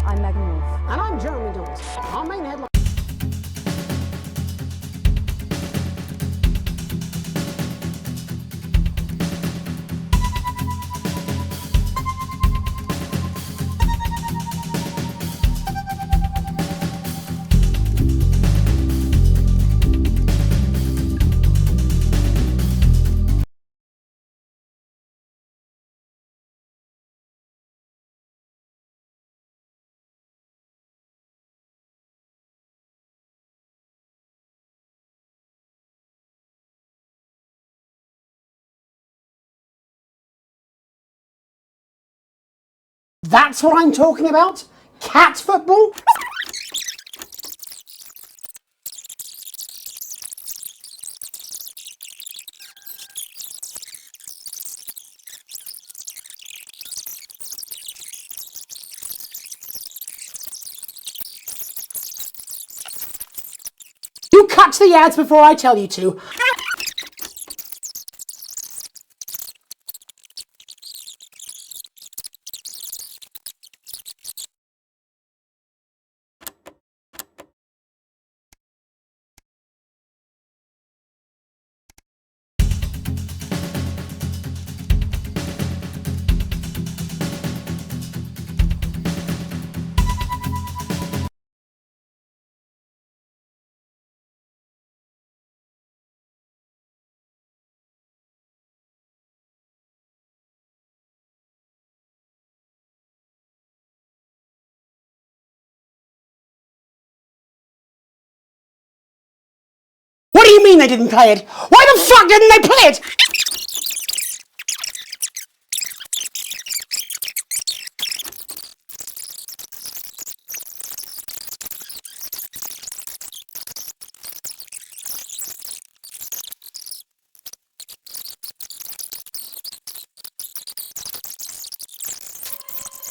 I'm Megan Wolf. And I'm Jeremy Dawes. Our main headline. That's what I'm talking about? Cat football? You cut the ads before I tell you to. What do you mean they didn't play it? Why the fuck didn't they play it?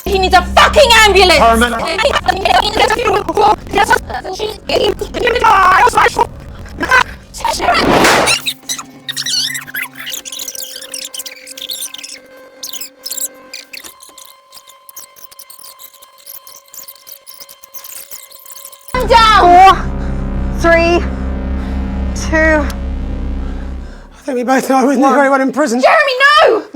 He needs a fucking ambulance! I'm down! 4, 3, 2. I think we both know I wouldn't do very well in prison. Jeremy, no!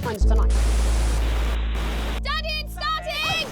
Mine's tonight. Starting! Starting!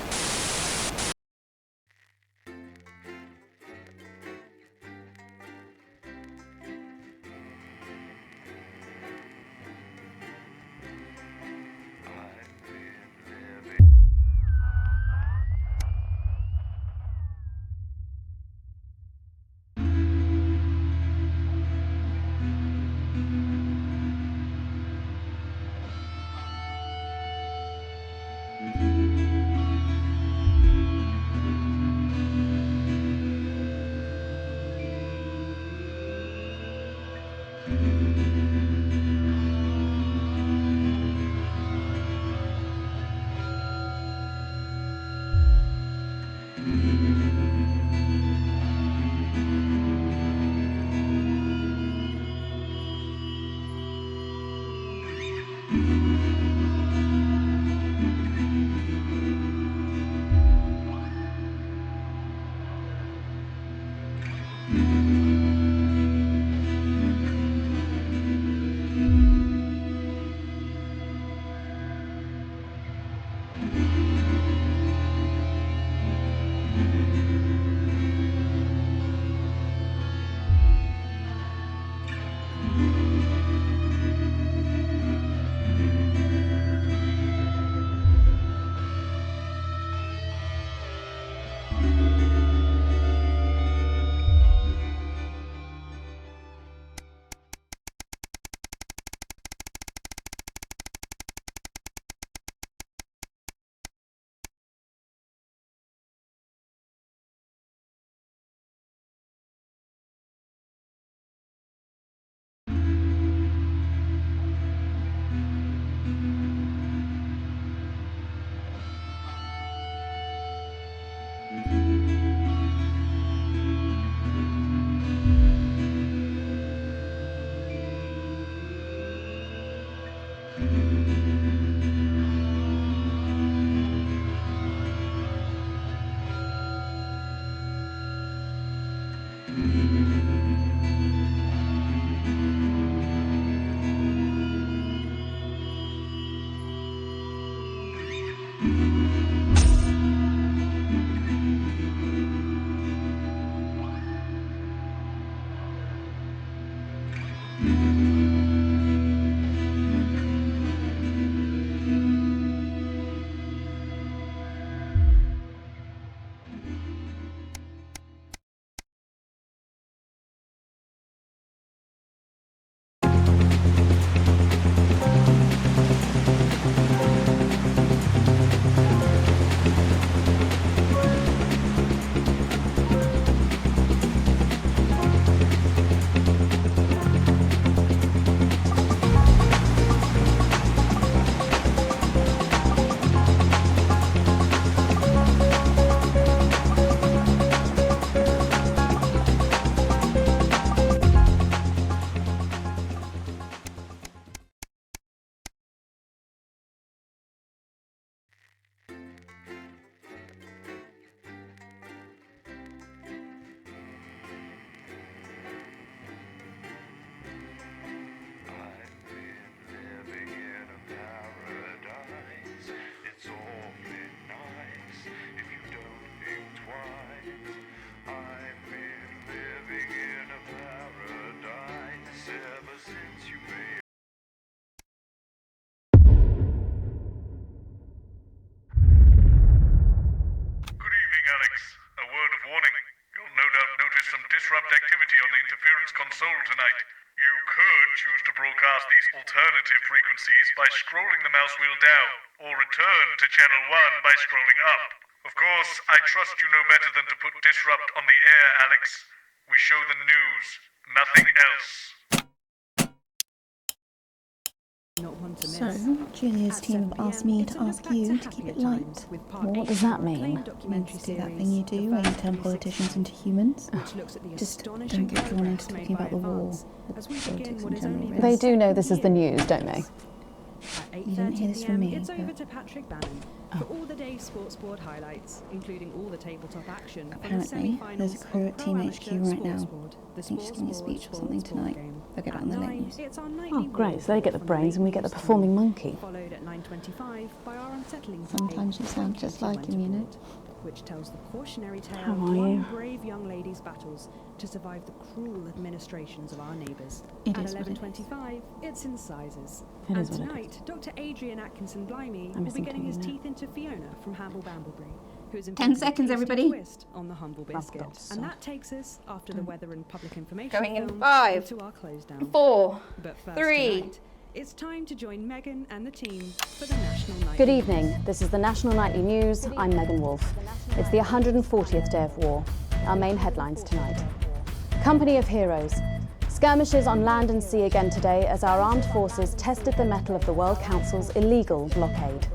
disrupt activity on the interference console tonight. You could choose to broadcast these alternative frequencies by scrolling the mouse wheel down, or return to channel 1 by scrolling up. Of course, I trust you know better than to put disrupt on the air, Alex. We show the news, nothing else. So, Julia's team have asked me to ask you to keep it light. Well, what does that mean? It means to do that thing you do where you turn politicians into humans. Just don't get drawn into talking about the war, with politics in general. Really. They do know this is the news, don't they? You didn't hear this from me, It's over but to Patrick Bannon for all the day's sports board highlights, including all the tabletop action. apparently there's a crew at Team HQ right now. I think she's giving a speech or something tonight. They'll get it on the late news. Oh, great. So they get the brains and we get the performing monkey. Followed at 9:25 by our unsettling Sometimes you sound just like him, you know. which tells the cautionary tale How of are one you? brave young lady's battles to survive the cruel administrations of our neighbours. It At is what it is. 11:25, it's incisors. It And is what it tonight, Dr. Adrian Atkinson Blimey I'm will be missing getting his Tony now. teeth into Fiona from Hamble Bamblebury, who is 10 seconds, everybody. twist on the humble biscuit. God, And that takes us, after the weather and public information Going in film, 5, into our close down. 4, But first 3. tonight, it's time to join Megan and the team for the National Night. Good evening. This is the National Nightly News. I'm Megan Wolfe. It's the 140th day of war. Our main headlines tonight. Company of Heroes. Skirmishes on land and sea again today as our armed forces tested the mettle of the World Council's illegal blockade.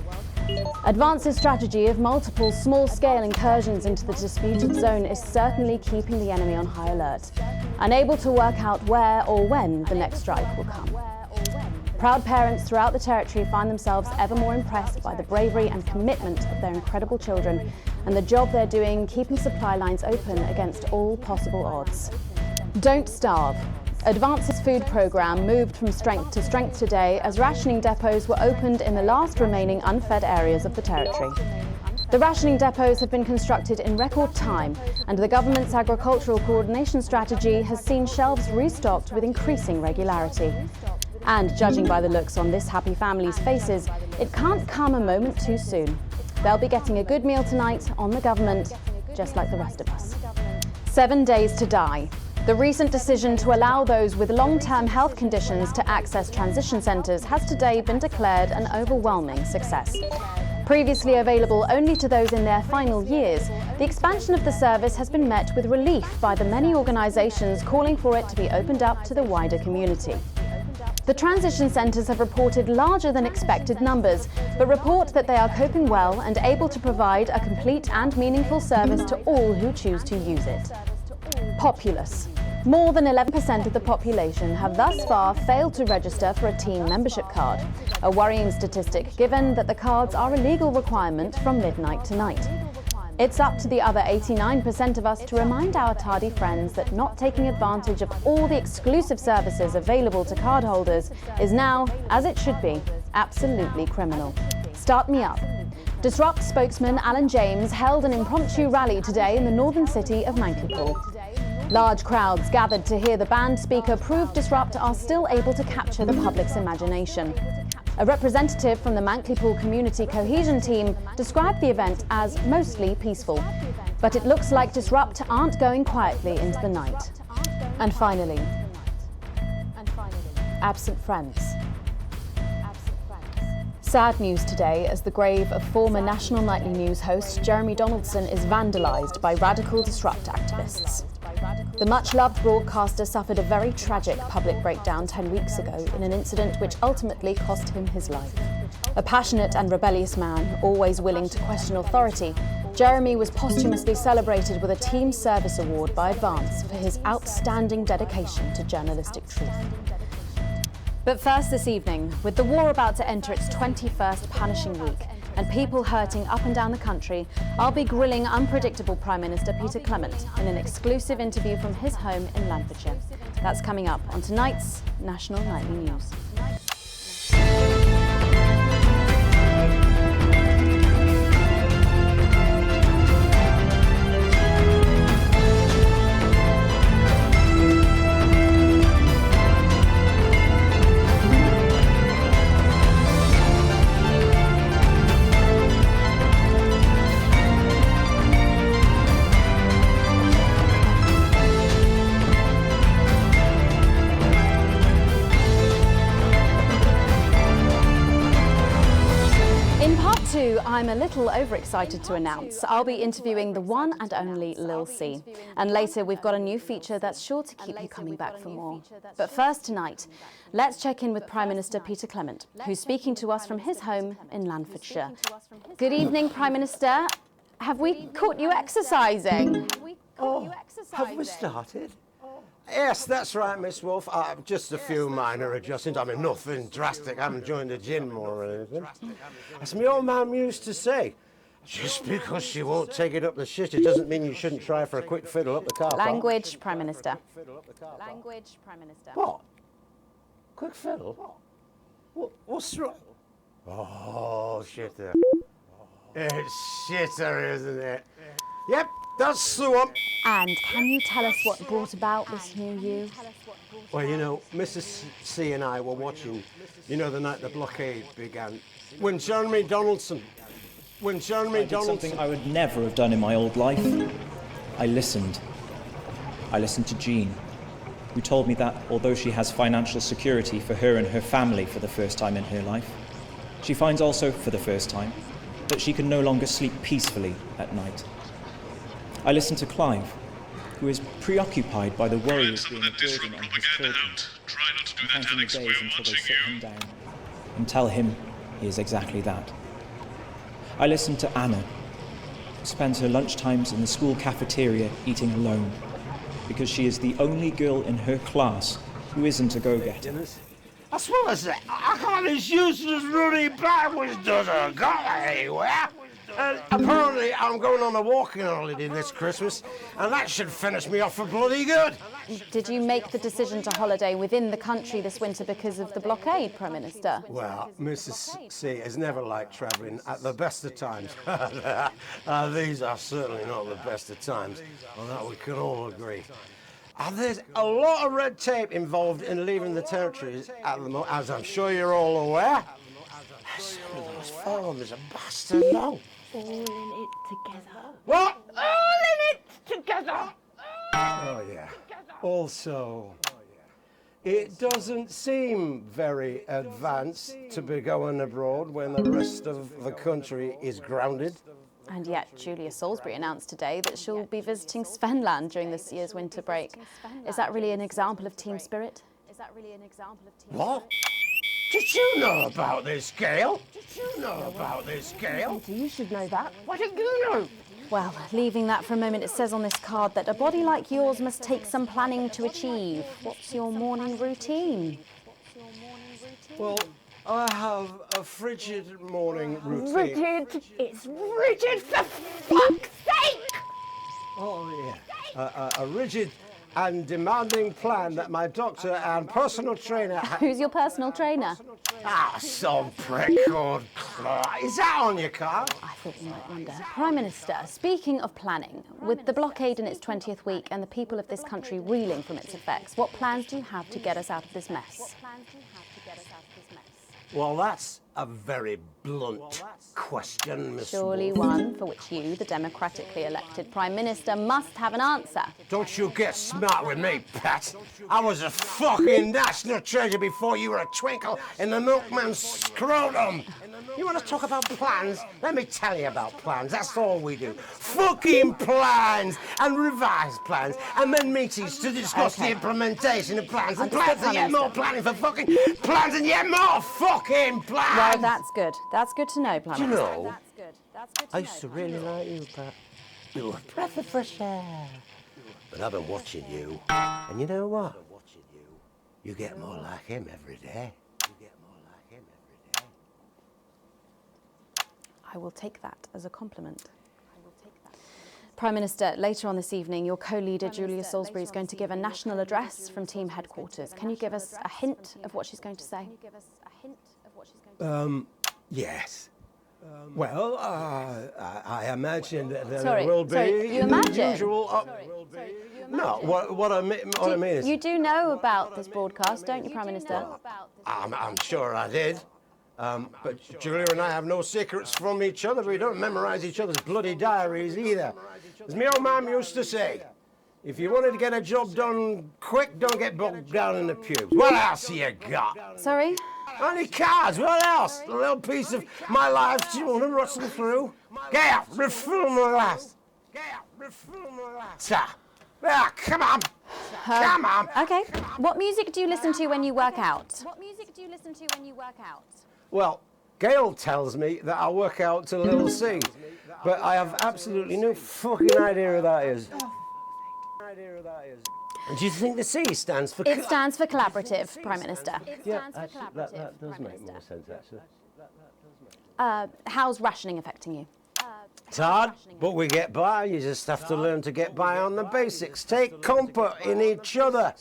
Advance's strategy of multiple small-scale incursions into the disputed zone is certainly keeping the enemy on high alert, unable to work out where or when the next strike will come. Proud parents throughout the territory find themselves ever more impressed by the bravery and commitment of their incredible children and the job they're doing keeping supply lines open against all possible odds. Don't starve. Advance's food programme moved from strength to strength today as rationing depots were opened in the last remaining unfed areas of the territory. The rationing depots have been constructed in record time, and the government's agricultural coordination strategy has seen shelves restocked with increasing regularity. And judging by the looks on this happy family's faces, it can't come a moment too soon. They'll be getting a good meal tonight on the government, just like the rest of us. 7 days to die. The recent decision to allow those with long-term health conditions to access transition centres has today been declared an overwhelming success. Previously available only to those in their final years, the expansion of the service has been met with relief by the many organisations calling for it to be opened up to the wider community. The transition centres have reported larger than expected numbers, but report that they are coping well and able to provide a complete and meaningful service to all who choose to use it. Populace. More than 11% of the population have thus far failed to register for a team membership card, a worrying statistic given that the cards are a legal requirement from midnight tonight. It's up to the other 89% of us to remind our tardy friends that not taking advantage of all the exclusive services available to cardholders is now, as it should be, absolutely criminal. Start me up. Disrupt spokesman Alan James held an impromptu rally today in the northern city of Manklipool. Large crowds gathered to hear the band speaker prove Disrupt are still able to capture the public's imagination. A representative from the Manklipool Community Cohesion Team described the event as mostly peaceful. But it looks like Disrupt aren't going quietly into the night. And finally, absent friends. Sad news today as the grave of former National Nightly News host Jeremy Donaldson is vandalised by radical Disrupt activists. The much-loved broadcaster suffered a very tragic public breakdown 10 weeks ago in an incident which ultimately cost him his life. A passionate and rebellious man, always willing to question authority, Jeremy was posthumously celebrated with a Team Service Award by Advance for his outstanding dedication to journalistic truth. But first this evening, with the war about to enter its 21st punishing week and people hurting up and down the country, I'll be grilling unpredictable Prime Minister Peter Clement in an exclusive interview from his home in Lancashire. That's coming up on tonight's National Nightly News. I'm a little overexcited to announce I'll be interviewing the one and only Lil C. And later we've got a new feature that's sure to keep you coming back for more. But first tonight, let's check in with Prime Minister Peter Clement, who's speaking to us from his home in Lancashire. Good evening, Prime Minister. Have we caught you exercising? Have we started? Yes, that's right, Miss Wolf. Just a few minor adjustments. I mean, nothing drastic. I haven't joined the gym or anything. As my old mum used to say, just because she won't take it up the shit, it doesn't mean you shouldn't try for a quick fiddle up the car park. Language, Prime Minister. Language, Prime Minister. What? Quick fiddle? What's wrong? Oh, shitter. It's shitter, isn't it? Yep, that's the one. And can you tell us what brought about this new you? Well, you know, Mrs. C and I were watching, you know, the night the blockade began. When Jeremy Donaldson... I did something I would never have done in my old life. I listened. I listened to Jean, who told me that although she has financial security for her and her family for the first time in her life, she finds also, for the first time, that she can no longer sleep peacefully at night. I listened to Clive, who is preoccupied by the worry of being a burden on his children, and counting the days until they sit him down and tell him he is exactly that. I listened to Anna, who spends her lunchtimes in the school cafeteria eating alone, because she is the only girl in her class who isn't a go-getter. As well as that, I can't as useless running backwards doesn't go anywhere. And apparently I'm going on a walking holiday this Christmas, and that should finish me off for bloody good. Did you make the decision to holiday within the country this winter because of the blockade, Prime Minister? Well, Mrs. C has never liked travelling at the best of times. These are certainly not the best of times, on that we can all agree. And there's a lot of red tape involved in leaving the territories at the moment, as I'm sure you're all aware. Some of those forms are bastard long. All in it together. What? All in it together. Oh, yeah. Also, it doesn't seem very advanced to be going abroad when the rest of the country is grounded. And yet, Julia Salisbury announced today that she'll be visiting Svenland during this year's winter break. Is that really an example of team spirit? What? Did you know about this, Gail? You should know that. What did you know? Well, leaving that for a moment, it says on this card that a body like yours must take some planning to achieve. What's your morning routine? Well, I have a frigid morning routine. Rigid. It's rigid for fuck's sake! a rigid and demanding plan that my doctor and personal trainer... Who's your personal trainer? Some prick called Clark. Is that on your card? I thought you might wonder. Prime Minister, speaking of planning, with the blockade in its 20th week and the people of this country reeling from its effects, what plans do you have to get us out of this mess? Well, that's a very blunt question, Miss Surely Wolf. one for which you, the democratically elected Prime Minister, must have an answer. Don't you get smart with me, Pat. I was a fucking national treasure before you were a twinkle in the milkman's scrotum. You want to talk about plans? Let me tell you about plans. That's all we do. Fucking plans and revised plans and then meetings to discuss the implementation of plans and plans and yet more planning for fucking plans and yet more fucking plans. Well, that's good. That's good to know, Prime Do you Minister. know, That's good. That's good to I know, used to Prime really Minister. like you, Pat. You were a breath of fresh air. But I've been watching you, and you know what? You get more like him every day. I will take that as a compliment. Prime Minister, later on this evening, your co-leader Julia Salisbury is going to give a national address from team headquarters. Can you give us a hint of what she's going to say? Yes. Well, I imagine that there Sorry, will be you the imagine? usual... No, what I mean is... You do know about this broadcast, don't you, Prime Minister? I'm sure I did. But Julia and I have no secrets from each other. We don't memorize each other's bloody diaries either. As my old mum used to say, if you wanted to get a job done quick, don't get bogged down in the pubes. What else have you got? Sorry? Only cards, what else? A little piece of my life do you want to rustle through? Get out, refill my last. Come on. Come on. Okay. What music do you listen to when you work out? Well, Gail tells me that I work out to Little C, but I have absolutely no fucking idea who that is. And do you think the C stands for... It stands for collaborative, Prime Minister. Yeah, actually, that does make more sense, actually. How's rationing affecting you? It's hard, but we get by. You just have to learn to get by on the basics. Take comfort in each other.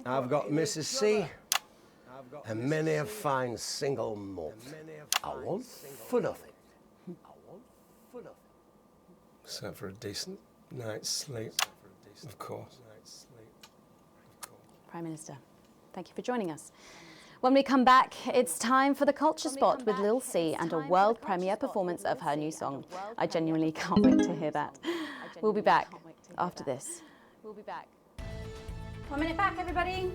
I've got Mrs. C and many a fine single malt. I want for nothing. Except for a decent night's sleep, of course. Prime Minister, thank you for joining us. When we come back, it's time for the Culture Spot with Lil C and a world premiere performance of her new song. I genuinely can't wait to hear that. We'll be back after this. 1 minute back, everybody.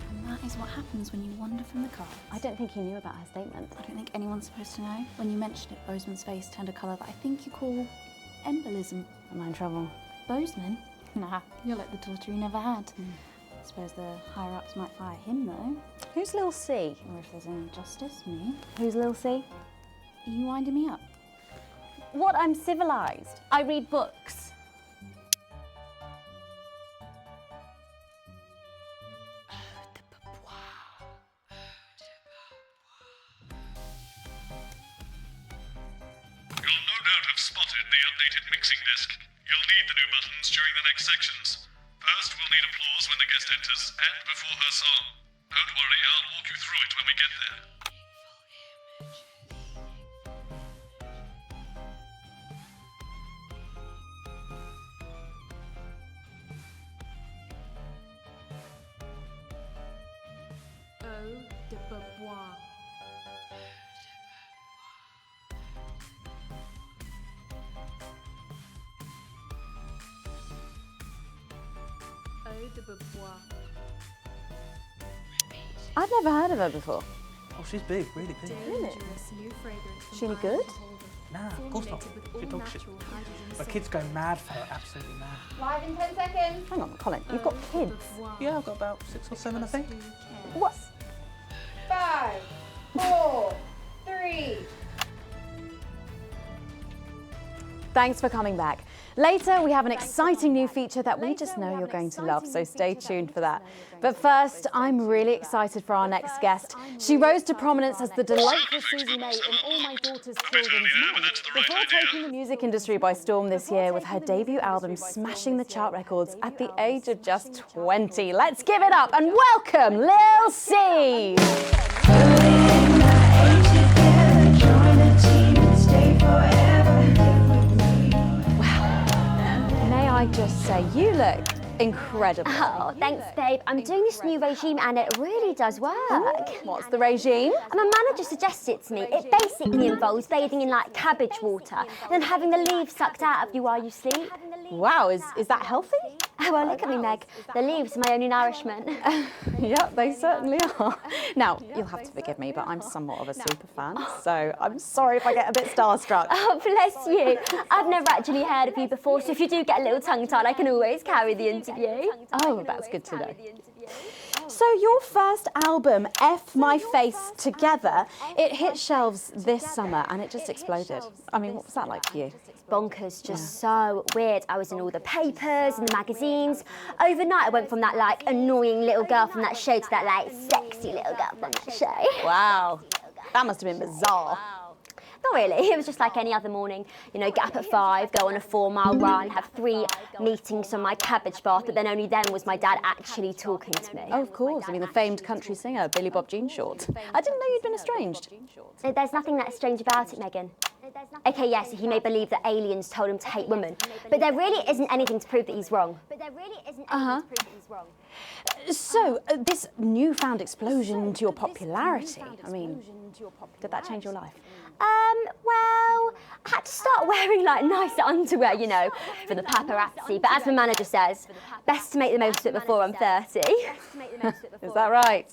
And that is what happens when you wander from the car. I don't think he knew about her statement. I don't think anyone's supposed to know. When you mentioned it, Bozeman's face turned a colour that I think you call embolism. Am I in trouble? Bozeman? Nah, you're like the daughter he never had. I suppose the higher-ups might fire him, though. Who's Lil C? Or if there's any justice, me. Who's Lil C? Are you winding me up? What? I'm civilised. I read books. You'll no doubt have spotted the updated mixing disc. You'll need the new buttons during the next sections. First, we'll need applause when the guest enters and before her song. Don't worry, I'll walk you through it when we get there. I've never heard of her before. Oh, she's big, really big. Really? Is she any good? Nah, of course not. She's dog shit. My kids go mad for her, absolutely mad. Live in 10 seconds. Hang on, Colin, you've got kids. Yeah, I've got about 6 or 7, I think. What? 5, 4, 3. thanks for coming back. Later, we have an exciting new feature that we just know you're going to love, so stay tuned for that. But first, I'm really excited for our next guest. She rose to prominence as the delightful Susie May in All My Daughter's Children's Names before taking the music industry by storm this year with her debut album smashing the chart records at the age of just 20. Let's give it up and welcome Lil C. I just say, you look incredible. Oh, thanks, babe. I'm doing this new regime and it really does work. What's the regime? My manager suggested it to me. It basically involves bathing in like cabbage water and then having the leaves sucked out of you while you sleep. Wow, is that healthy? Oh, well, look at me, Meg. The leaves are my only nourishment. Yep, they certainly are. Now, you'll have to forgive me, but I'm somewhat of a super fan, so I'm sorry if I get a bit starstruck. Oh, bless you. I've never actually heard of you before, so if you do get a little tongue-tied, I can always carry the interview. Oh, that's good to know. So your first album, F My Face Together, it hit shelves this summer and it just exploded. I mean, what was that like for you? Bonkers, just so weird. I was in all the papers and the magazines. Overnight, I went from that like annoying little girl from that show to that like sexy little girl from that show. Wow, that must have been bizarre. Not really, it was just like any other morning. You know, get up at 5, go on a 4-mile run, have 3 meetings on my cabbage bath, but then only then was my dad actually talking to me. Oh, of course. I mean, the famed country singer, Billy Bob Jean Short. I didn't know you'd been estranged. There's nothing that strange about it, Megan. Okay, yes, he may believe that aliens told him to hate women, but there really isn't anything to prove that he's wrong. So, this newfound explosion into your popularity, I mean, did that change your life? Well, I had to start wearing like nicer underwear, you know, for the paparazzi. But as my manager says, best to make the most of it before I'm 30. Is that right?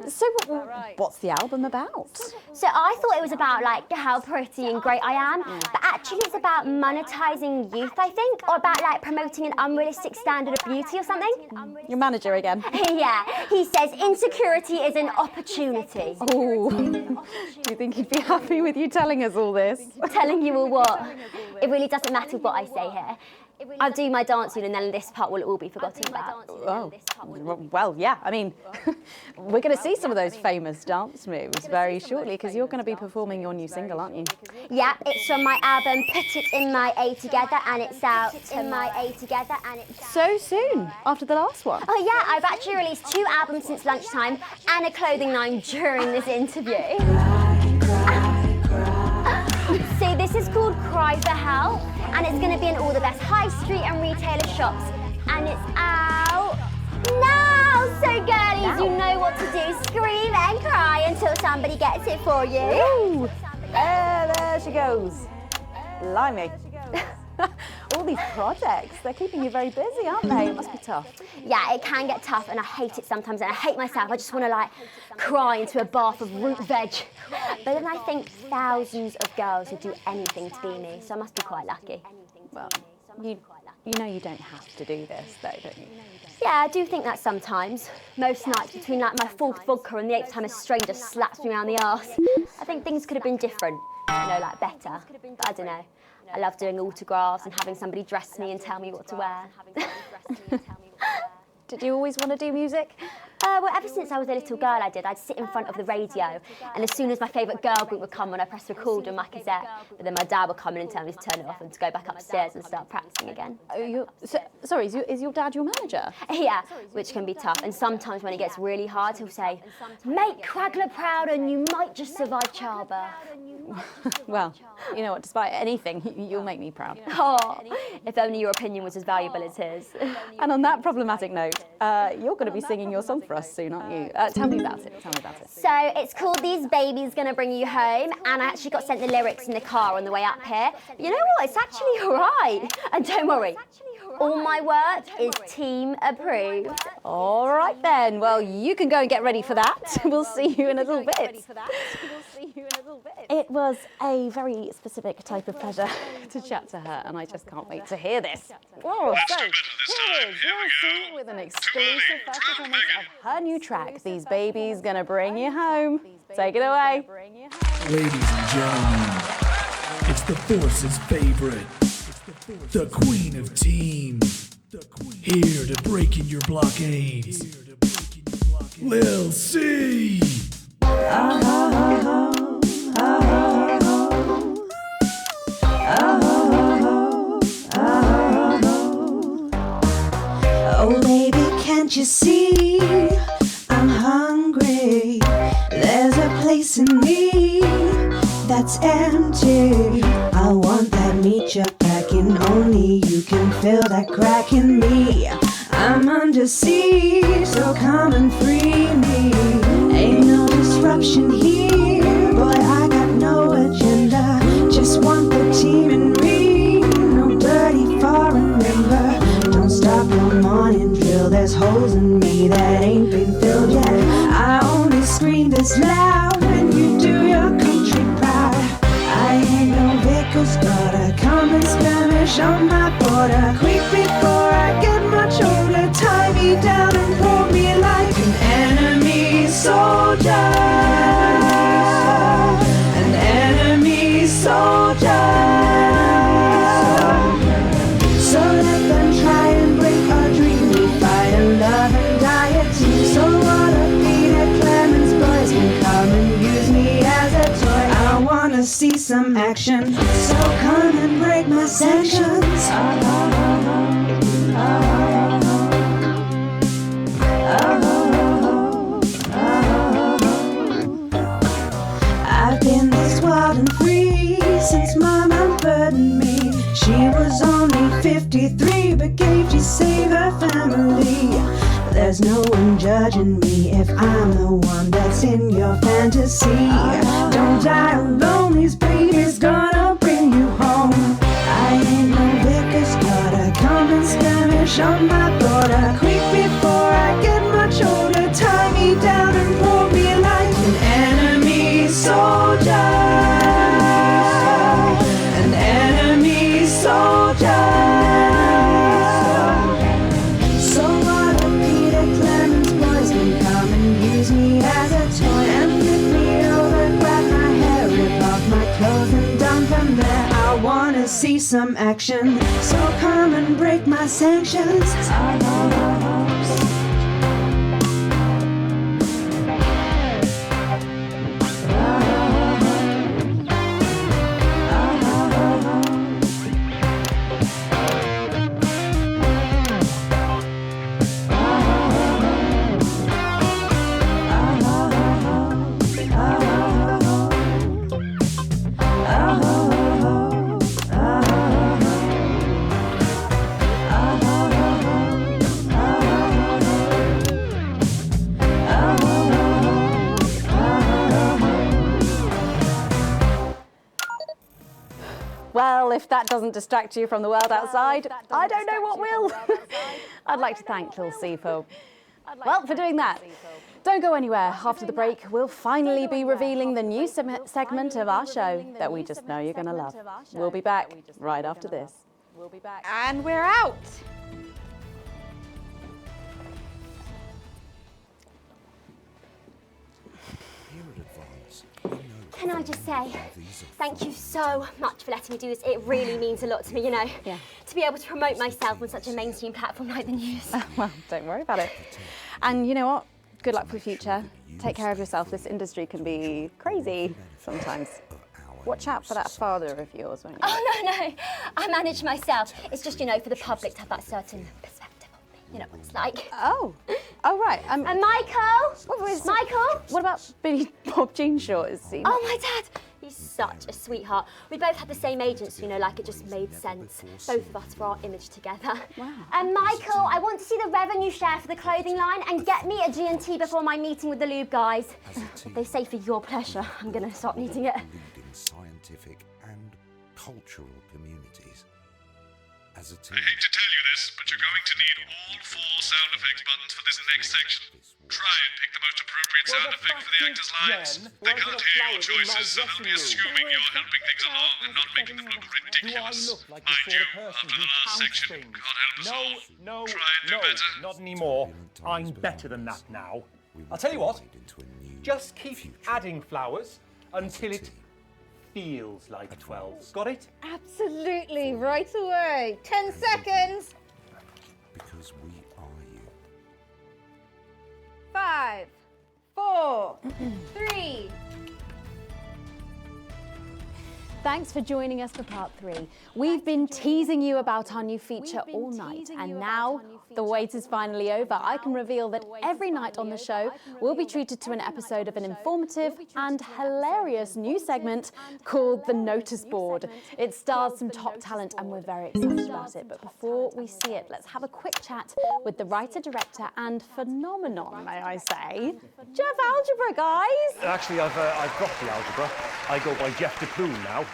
So what's the album about? So I thought it was about like how pretty and great I am, but actually it's about monetizing youth, I think, or about like promoting an unrealistic standard of beauty or something. Your manager again? Yeah, he says insecurity is an opportunity. Oh, do you think he'd be happy with you telling us all this? Telling you all what? It really doesn't matter what I say here. I'll do my dancing and then this part will all be forgotten about. Oh, well, yeah, I mean, we're going to see some of those famous dance moves very shortly because you're going to be performing your new single, aren't you? Yeah, it's from my album Put It In My A Together and it's out So soon, after the last one? Oh yeah, I've actually released 2 albums since lunchtime and a clothing line during this interview. See, this is called Cry for Help and it's going to be in all the best high street and retailer shops and it's out now. So girlies, you know what to do. Scream and cry until somebody gets it for you. Ooh, there she goes. Blimey. All these projects, they're keeping you very busy, aren't they? It must be tough. Yeah, it can get tough and I hate it sometimes and I hate myself. I just want to like cry into a bath of root veg. But then I think thousands of girls would do anything to be me, so I must be quite lucky. Well, you know you don't have to do this though, don't you? Yeah, I do think that sometimes. Most nights between like my 4th vodka and the 8th time a stranger slaps me around the arse. I think things could have been different, you know, like better. But I don't know. I love doing autographs and having somebody dress me and tell me what to wear. Did you always want to do music? Well, ever since I was a little girl, I did. I'd sit in front of the radio, and as soon as my favourite girl group would come on, I'd press record on my cassette. But then my dad would come in and tell me to turn it off and to go back upstairs and start practicing again. Sorry, is your dad your manager? Yeah, which can be tough. And sometimes when it gets really hard, he'll say, "Make Quagler proud, and you might just survive childbirth." Well, you know what? Despite anything, you'll make me proud. Oh, if only your opinion was as valuable as his. And on that problematic note, you're going to be singing your song for us soon, aren't you? Tell me about it. So it's called These Babies Gonna Bring You Home, and I actually got sent the lyrics in the car on the way up here. But you know what? It's actually all right. And don't worry, all my work is team approved. All right then. Well, you can go and get ready for that. We'll see you in a little bit. It was a very specific type of pleasure to chat to her, and I just can't wait to hear this. Oh, so here is Lucy with an exclusive first performance of her new track, These Babies Gonna Bring You Home. Take it away. Ladies and gentlemen, it's the force's favorite, the queen of teams, here to break in your blockades. We'll see. Oh baby, can't you see I'm hungry? There's a place in me that's empty. I want that meat you're packing, only you can fill that crack in me. I'm under siege, so come and free me. Ain't no disruption here, boy, I got no agenda. Just want the team in me, no dirty foreign member. Don't stop your morning drill, there's holes in me that ain't been filled yet. I only scream this loud when you do your country proud. I ain't no vicar's daughter, come and skirmish on my border. Quick before I get much older, tie me down and pour me like an enemy soldier. An enemy soldier. So let them try and break our dream. We fight and love and die at team. So what a Peter Clemens boys can come and use me as a toy. I wanna see some action, so come and break my sanctions. I've been this wild and free since Mama burdened me. She was only 53, but gave to save her family. There's no one judging me if I'm the one that's in your fantasy. Don't die alone, these babies gonna bring you home. I ain't no vicar's daughter, come and skirmish on my border. Quick before I get much older, tie me down and pour me like an enemy soldier. An enemy soldier. So what a Peter Clemens boys can come and use me as a toy and flip me over, grab my hair, rip off my clothes and dump them there. I wanna see some action, so come and break my sanctions. Well, if that doesn't distract you from the world outside, I don't know what will. I'd like to thank Lil C for doing that. Don't go anywhere. After the break, we'll finally be revealing the new segment of our show that we just know you're going to love. We'll be back right after this. And we're out. Can I just say, thank you so much for letting me do this. It really means a lot to me, you know. Yeah. To be able to promote myself on such a mainstream platform like the news. Well, don't worry about it. And you know what? Good luck for the future. Take care of yourself. This industry can be crazy sometimes. Watch out for that father of yours, won't you? Oh, no. I manage myself. It's just, you know, for the public to have that certain perspective of me. You know what it's like. Oh, right. And Michael? Michael? What about Billy Bob Jean Short? Is he? Oh, my dad. He's such a sweetheart. We both had the same agents, you know, like it just made sense. Both of us for our image together. Wow. And Michael, I want to see the revenue share for the clothing line and get me a G&T before my meeting with the lube guys. If they say for your pleasure, I'm going to stop needing it. Scientific and cultural communities. As a team, I hate to tell you this, but you're going to need all 4 sound effects buttons for this next section. Try and pick the most appropriate sound effect for the actors' lives. They can't hear your choices, so they'll be assuming you're helping things along and not making them look ridiculous. Mind you, after the last section, can't help us all. Try and do better. Not anymore. I'm better than that now. I'll tell you what, just keep adding flowers until it feels like 12. Got it? Absolutely, right away. 10 seconds. Because we are you. 5, 4, 3. Thanks for joining us for part 3. We've been teasing you about our new feature all night, and now the wait is finally over. I can reveal that every night on the show, we'll be treated to an episode of an informative and hilarious new segment called The Notice Board. It stars some top talent, and we're very excited about it. But before we see it, let's have a quick chat with the writer, director, and phenomenon, may I say, Jeff Algebra, guys. Actually, I've dropped the algebra. I go by Jeff DePlume now.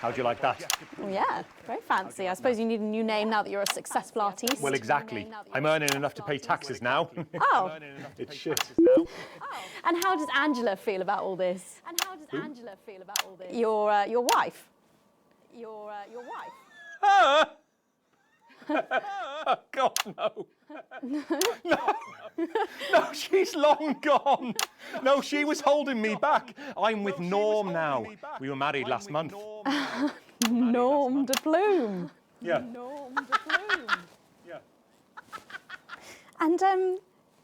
How do you like that? Oh, yeah, very fancy. I suppose you need a new name now that you're a successful artiste. Well, exactly. I'm earning enough to pay taxes now. Oh. It's shit. And how does Angela feel about all this? Your wife? Your wife? God, no. No, she's long gone. No, she was holding me back. I'm with Norm now. We were married last month. Norm de Plume. Yeah. Norm de Plume. Yeah. And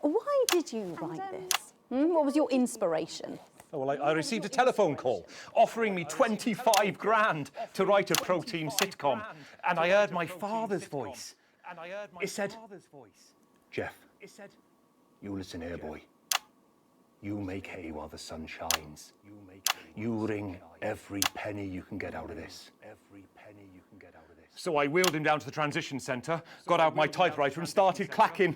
why did you write this? What was your inspiration? Oh, well, I received a telephone call offering me 25 grand to write a pro-team sitcom. And I heard my father's voice. It said, Jeff, you listen here, boy. You make hay while the sun shines. You wring every penny you can get out of this. So I wheeled him down to the transition centre, got out my typewriter and started clacking.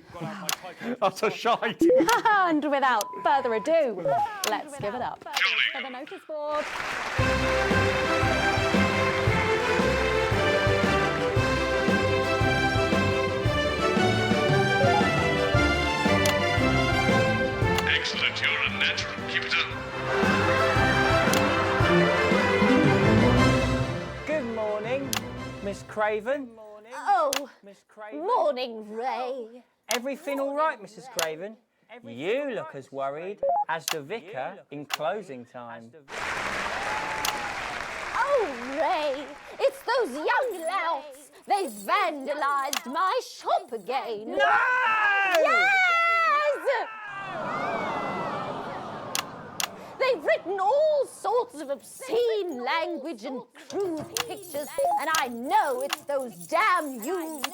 That's a shite. And without further ado, let's give it up for the notice board. Excellent, you're a natural. Keep it up. Good morning, Miss Craven. Oh, Miss Craven. morning, Ray. Everything all right, Mrs. Craven? You look as worried as the vicar in closing time. Oh, Ray, it's those young louts. They've vandalised my shop again. No! Yes! They've written all sorts of obscene language and crude pictures, and I know it's those damn youths.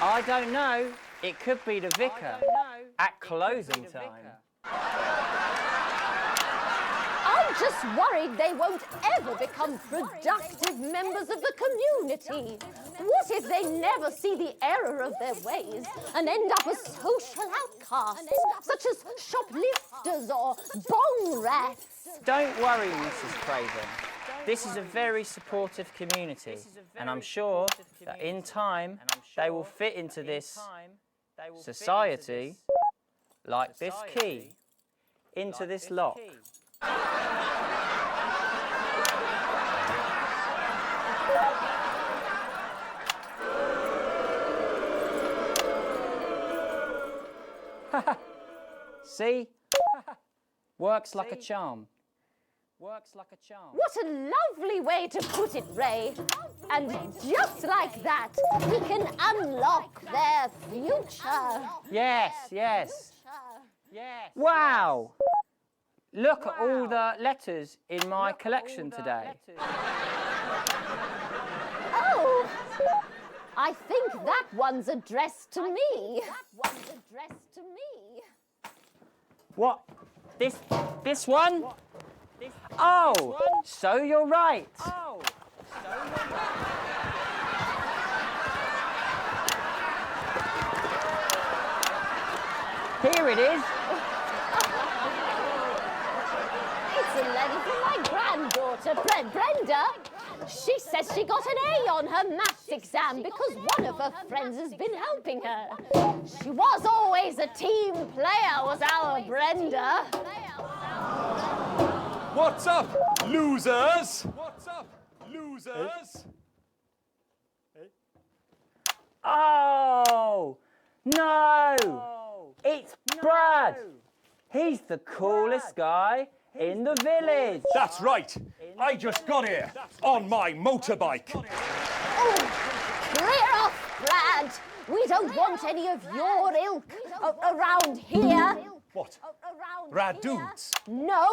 I don't know. It could be the vicar at closing time. I'm just worried they won't ever become productive members of the community. What if they never see the error of their ways and end up as social outcasts, such as shoplifters or bong rats? Don't worry, Mrs. Craven. This is a very supportive community, and I'm sure that in time they will fit into this society like this key into this lock. See? Works like a charm. Works like a charm. What a lovely way to put it, Ray. And just like that, we can unlock their future. Yes, yes. Wow! Look at all the letters in my collection today. Oh, I think that one's addressed to me. What? This one? Oh, so you're right. Here it is. It's a letter from my granddaughter, Brenda. She says she got an A on her maths exam because one of her friends has been helping her. She was always a team player, was our Brenda. What's up, losers? What's up, losers? Oh, no! It's Brad! He's the coolest guy in the village. That's right. I just got here on my motorbike. Clear off, Brad. We don't want any of your ilk around here. What? Rad dudes? No,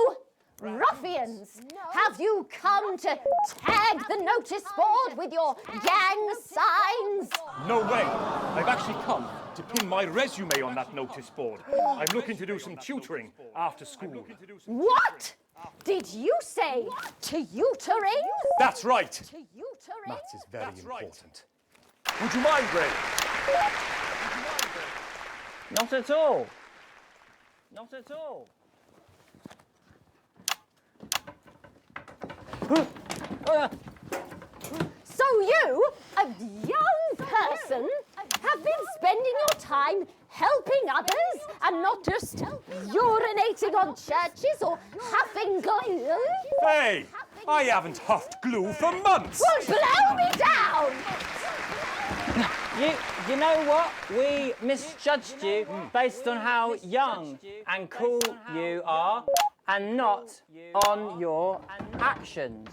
ruffians. Have you come to tag the notice board with your gang signs? No way. I've actually come to pin my resume on that notice board. I'm looking to do some tutoring after school. What? Did you say tutoring? That's right. Tutoring? Maths is very important. Would you mind, Ray? Not at all. Not at all. So you, a young person, have been spending your time helping others and not just urinating on churches or huffing glue? Hey, I haven't huffed glue for months. Well, blow me down! You know what? We misjudged you based on how young and cool you are and not on your actions.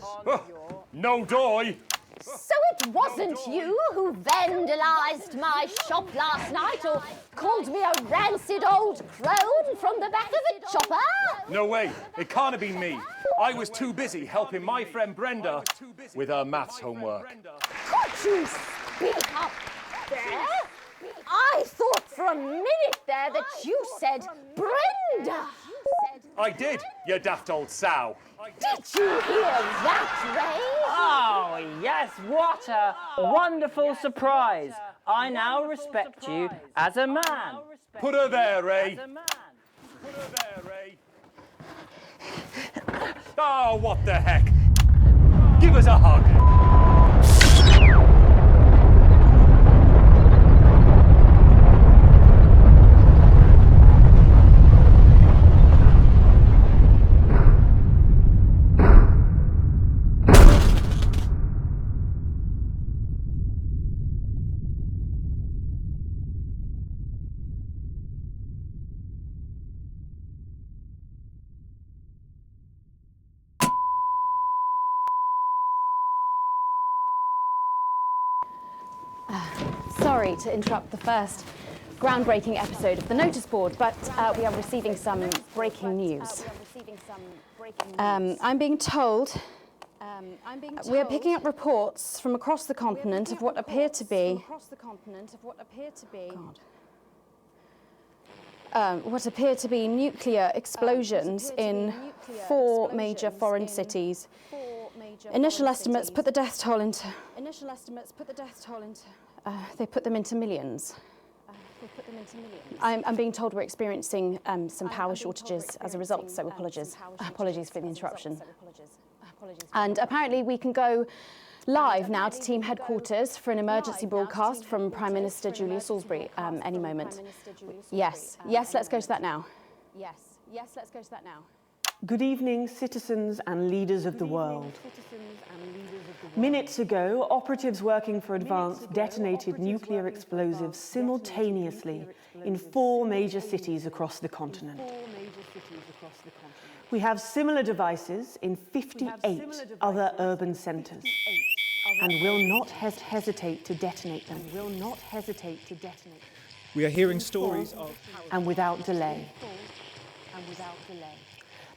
No doy. So it wasn't you who vandalised my shop last night or called me a rancid old crone from the back of a chopper? No way. It can't have been me. I was too busy helping my friend Brenda with her maths homework. Could you speak up there? I thought for a minute there that you said Brenda. I did, you daft old sow. Did you hear that, Ray? Oh, yes, what a wonderful surprise. I now respect you as a man. Put her there, Ray. Put her there, Ray. Oh, what the heck? Give us a hug. Sorry to interrupt the first groundbreaking episode of the notice board, but we are receiving some breaking news. I'm being told we are picking up reports from across the continent of what appear to be nuclear explosions in 4 major foreign cities. Initial estimates put the death toll into. They put them into millions. I'm being told we're experiencing some power shortages as a result, so apologies for the interruption. And apparently we can go live now to team headquarters for an emergency broadcast from Prime Minister Julia Salisbury any moment. Yes, let's go to that now. Good evening, citizens and leaders of the world. Minutes ago, operatives working for Advance detonated nuclear explosives simultaneously in 4 major cities across the continent. We have similar devices in 58 other urban centres and will not hesitate to detonate them. We are hearing stories of... And without delay.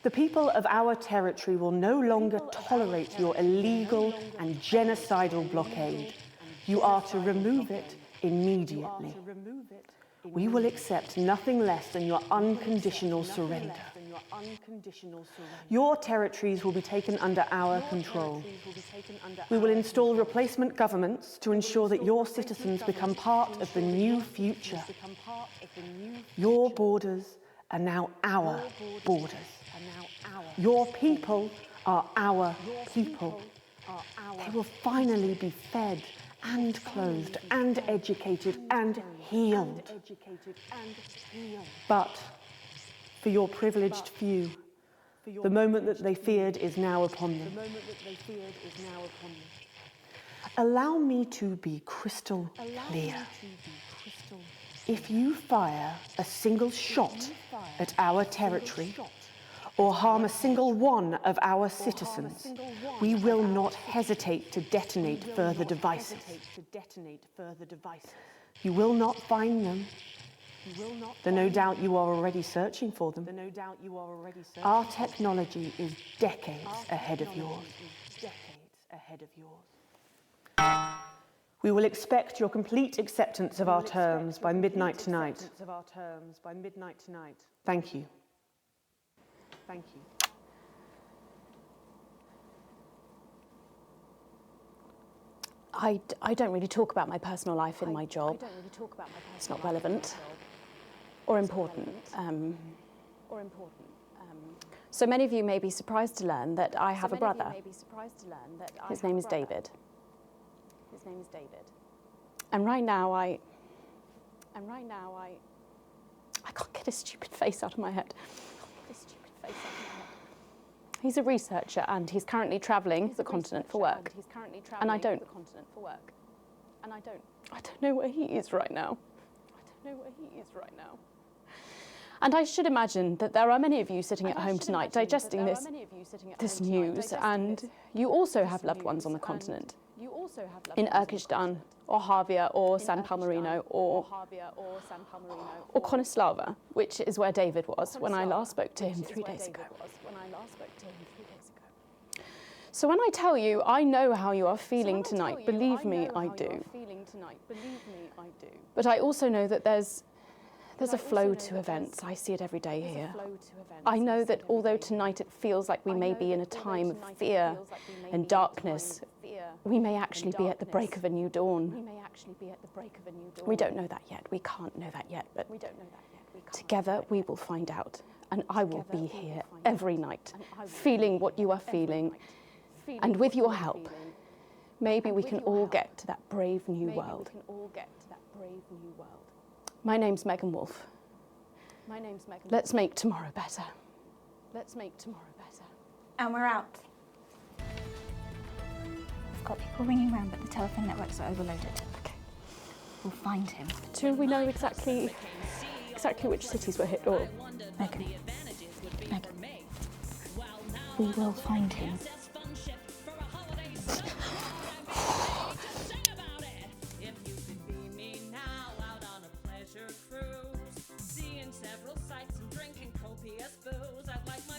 The people of our territory will no longer tolerate your illegal and genocidal blockade. You are to remove it immediately. We will accept nothing less than your unconditional surrender. Your territories will be taken under our control. We will install replacement governments to ensure that your citizens become part of the new future. Your borders are now our borders. Your people are our people. They will finally be fed and clothed and educated and healed. But for your privileged few, the moment that they feared is now upon them. Allow me to be crystal clear. If you fire a single shot at our territory, or harm a single one of our citizens, we will not hesitate to detonate further devices. You will not find them. Though no doubt you are already searching for them. Our technology is decades ahead of yours. We will expect your complete acceptance of our terms by midnight tonight. Thank you. Thank you. I don't really talk about my personal life in my job. It's not relevant or important. So many of you may be surprised to learn that I have a brother. His name is David. And right now I can't get his stupid face out of my head. He's a researcher and he's currently travelling the continent for work. And I don't know where he is right now. And I should imagine that there are many of you sitting at home tonight digesting this news, and you also have loved ones on the continent. In Urkistan, or Havia, or San Palmerino, or Konislava, which is where David was when I last spoke to him 3 days ago. So when I tell you I know how you are feeling tonight, believe me, I do. But I also know that there's a flow to events. I see it every day here. I know that although tonight it feels like we may be in a time of fear and darkness, we may actually be at the break of a new dawn. We don't know that yet. We can't know that yet. But together we will find out. And I will be here every night, feeling what you are feeling. And with your help, maybe we can all get to that brave new world. My name's Megan Wolf. Let's make tomorrow better. And we're out. I've got people ringing around, but the telephone networks are overloaded. Okay. We'll find him. Do we know exactly which cities were hit, or? Megan. We will find him. Seeing several sights and drinking copious booze, I'd like my